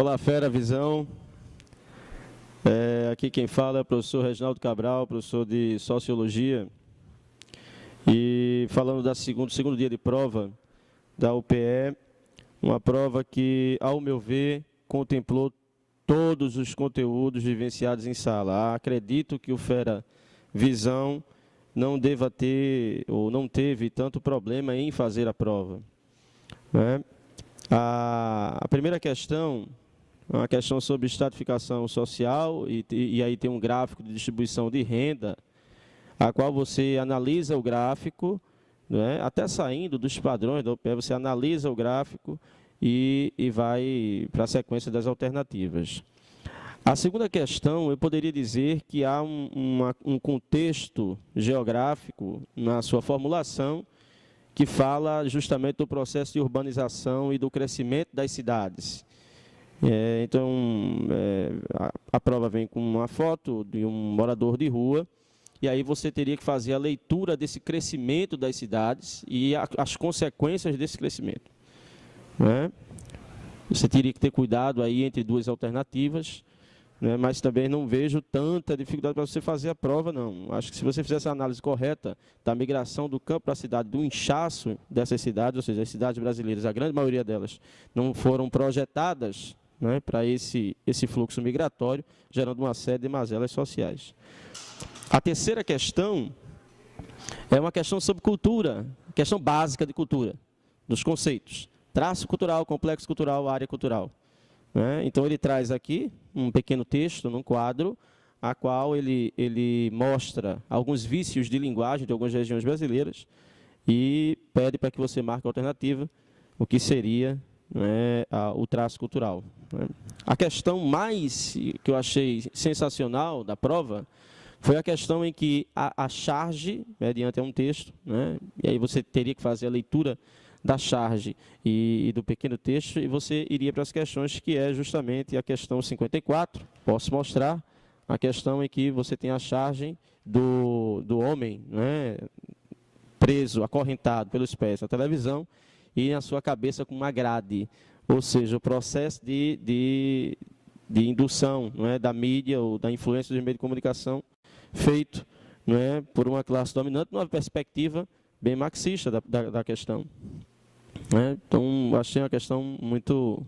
Olá, Fera Visão. Aqui quem fala é o professor Reginaldo Cabral, professor de Sociologia. E falando do segundo dia de prova da UPE, uma prova que, ao meu ver, contemplou todos os conteúdos vivenciados em sala. Acredito que o Fera Visão não deva ter, ou não teve tanto problema em fazer a prova, né? A primeira questão é uma questão sobre estratificação social, e aí tem um gráfico de distribuição de renda, a qual você analisa o gráfico, né, até saindo dos padrões da UPE, você analisa o gráfico e vai para a sequência das alternativas. A segunda questão, eu poderia dizer que há um contexto geográfico na sua formulação, que fala justamente do processo de urbanização e do crescimento das cidades. A prova vem com uma foto de um morador de rua, e aí você teria que fazer a leitura desse crescimento das cidades e as consequências desse crescimento, né? Você teria que ter cuidado aí entre duas alternativas, né? Mas também não vejo tanta dificuldade para você fazer a prova, não. Acho que se você fizesse a análise correta da migração do campo para a cidade, do inchaço dessas cidades, ou seja, as cidades brasileiras, a grande maioria delas não foram projetadas, né, para esse fluxo migratório, gerando uma série de mazelas sociais. A terceira questão é uma questão sobre cultura, questão básica de cultura, dos conceitos. Traço cultural, complexo cultural, área cultural, né? Então, ele traz aqui um pequeno texto, num quadro, a qual ele mostra alguns vícios de linguagem de algumas regiões brasileiras e pede para que você marque a alternativa, o que seria, né, o traço cultural, né? A questão mais que eu achei sensacional da prova foi a questão em que a charge, mediante um texto, né, e aí você teria que fazer a leitura da charge e do pequeno texto, e você iria para as questões que é justamente a questão 54, posso mostrar, a questão em que você tem a charge do homem, né, preso, acorrentado pelos pés na televisão e na sua cabeça com uma grade, ou seja, o processo de indução, não é, da mídia ou da influência dos meios de comunicação feito, não é, por uma classe dominante, numa perspectiva bem marxista da questão, né? Então, achei uma questão muito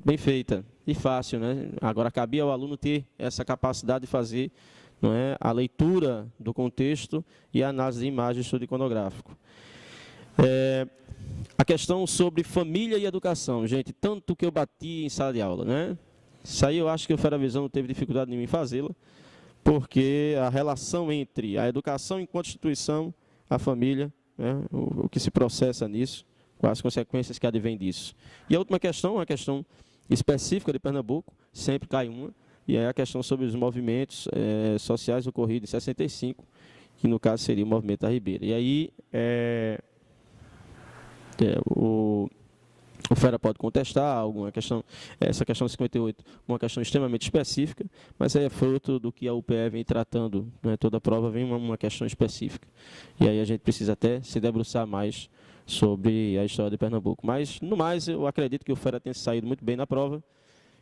bem feita e fácil, né? Agora, cabia ao aluno ter essa capacidade de fazer, não é, a leitura do contexto e a análise de imagem de estudo iconográfico. A questão sobre família e educação, gente, tanto que eu bati em sala de aula, né? Isso aí eu acho que o Fera Visão não teve dificuldade nenhuma em fazê-la, porque a relação entre a educação enquanto instituição, a família, né, o que se processa nisso, quais as consequências que advêm disso. E a última questão, uma questão específica de Pernambuco, sempre cai uma, e é a questão sobre os movimentos sociais ocorridos em 65, que no caso seria o movimento da Ribeira. E aí, o Fera pode contestar alguma questão, essa questão 58, uma questão extremamente específica, mas é fruto do que a UPE vem tratando, né? Toda a prova vem uma questão específica. E aí a gente precisa até se debruçar mais sobre a história de Pernambuco. Mas, no mais, eu acredito que o Fera tenha saído muito bem na prova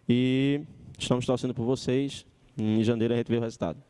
e estamos torcendo por vocês. Em janeiro a gente vê o resultado.